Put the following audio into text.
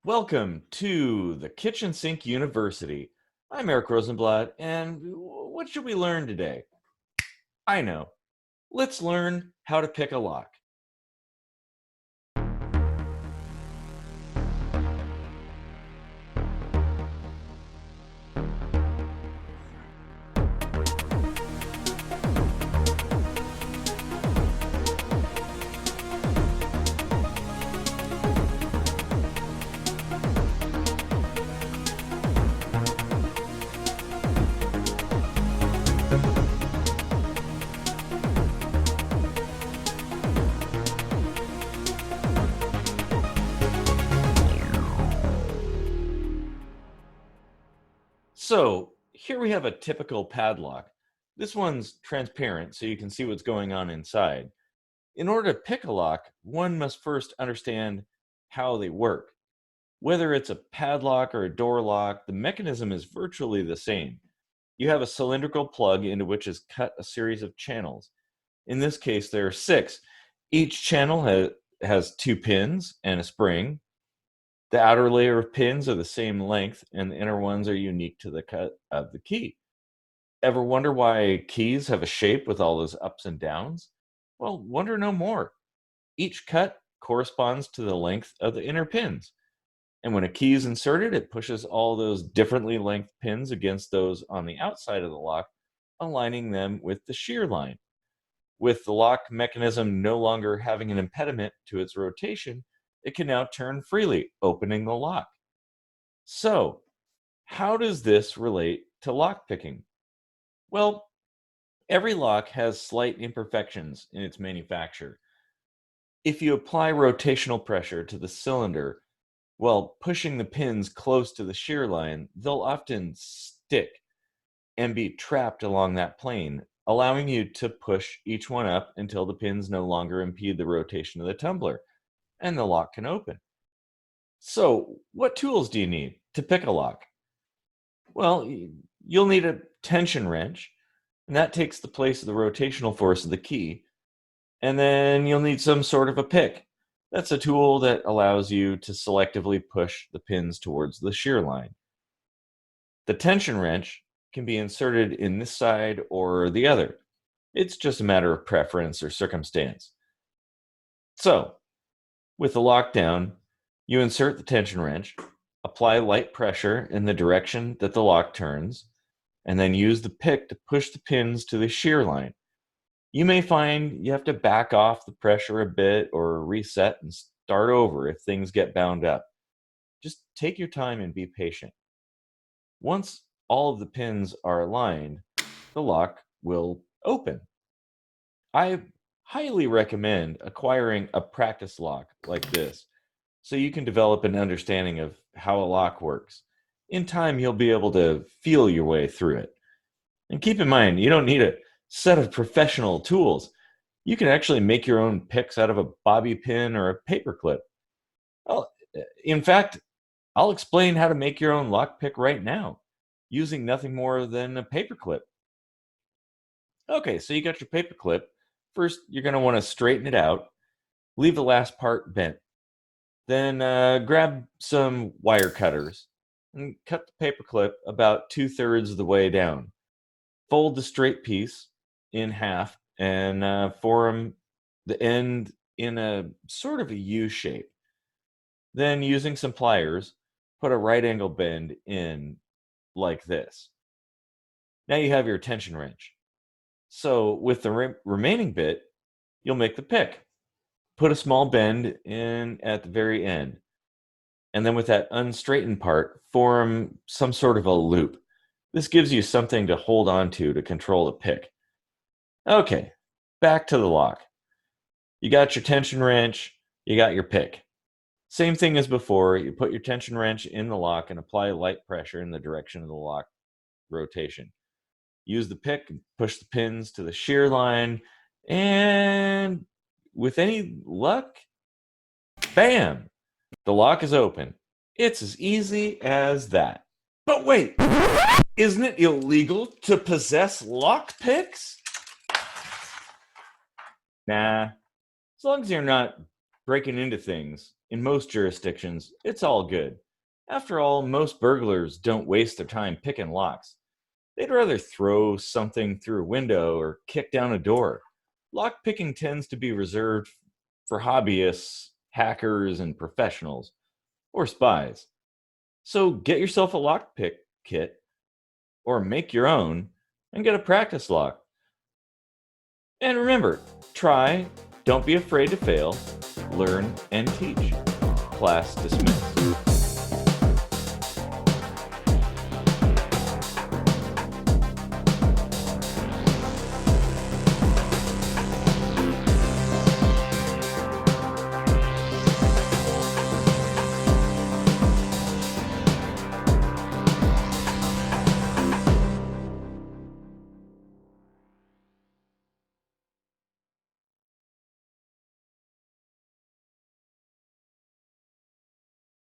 Welcome to the Kitchen Sink University. I'm Eric Rosenblatt, and what should we learn today? I know. Let's learn how to pick a lock. So, here we have a typical padlock. This one's transparent, so you can see what's going on inside. In order to pick a lock, one must first understand how they work. Whether it's a padlock or a door lock, the mechanism is virtually the same. You have a cylindrical plug into which is cut a series of channels. In this case, there are six. Each channel has two pins and a spring. The outer layer of pins are the same length, and the inner ones are unique to the cut of the key. Ever wonder why keys have a shape with all those ups and downs? Well, wonder no more. Each cut corresponds to the length of the inner pins. And when a key is inserted, it pushes all those differently length pins against those on the outside of the lock, aligning them with the shear line. With the lock mechanism no longer having an impediment to its rotation, it can now turn freely, opening the lock. So, how does this relate to lockpicking? Well, every lock has slight imperfections in its manufacture. If you apply rotational pressure to the cylinder while pushing the pins close to the shear line, they'll often stick and be trapped along that plane, allowing you to push each one up until the pins no longer impede the rotation of the tumbler, and the lock can open. So, what tools do you need to pick a lock? Well, you'll need a tension wrench, and that takes the place of the rotational force of the key. And then you'll need some sort of a pick. That's a tool that allows you to selectively push the pins towards the shear line. The tension wrench can be inserted in this side or the other. It's just a matter of preference or circumstance. So, with the lockdown, you insert the tension wrench, apply light pressure in the direction that the lock turns, and then use the pick to push the pins to the shear line. You may find you have to back off the pressure a bit or reset and start over if things get bound up. Just take your time and be patient. Once all of the pins are aligned, the lock will open. I highly recommend acquiring a practice lock like this so you can develop an understanding of how a lock works. In time, you'll be able to feel your way through it. And keep in mind, you don't need a set of professional tools. You can actually make your own picks out of a bobby pin or a paperclip. Well, in fact, I'll explain how to make your own lock pick right now using nothing more than a paperclip. Okay, so you got your paperclip. First, you're going to want to straighten it out, leave the last part bent. Then grab some wire cutters and cut the paperclip about 2/3 of the way down. Fold the straight piece in half and form the end in a sort of a U shape. Then, using some pliers, put a right angle bend in like this. Now you have your tension wrench. So, with the remaining bit, you'll make the pick. Put a small bend in at the very end. And then, with that unstraightened part, form some sort of a loop. This gives you something to hold on to control the pick. Okay, back to the lock. You got your tension wrench, you got your pick. Same thing as before, you put your tension wrench in the lock and apply light pressure in the direction of the lock rotation. Use the pick and push the pins to the shear line, and with any luck, bam, the lock is open. It's as easy as that. But wait, isn't it illegal to possess lock picks? Nah, as long as you're not breaking into things. In most jurisdictions, it's all good. After all, most burglars don't waste their time picking locks. They'd rather throw something through a window or kick down a door. Lockpicking tends to be reserved for hobbyists, hackers, and professionals, or spies. So get yourself a lockpick kit or make your own and get a practice lock. And remember, try, don't be afraid to fail, learn, and teach. Class dismissed.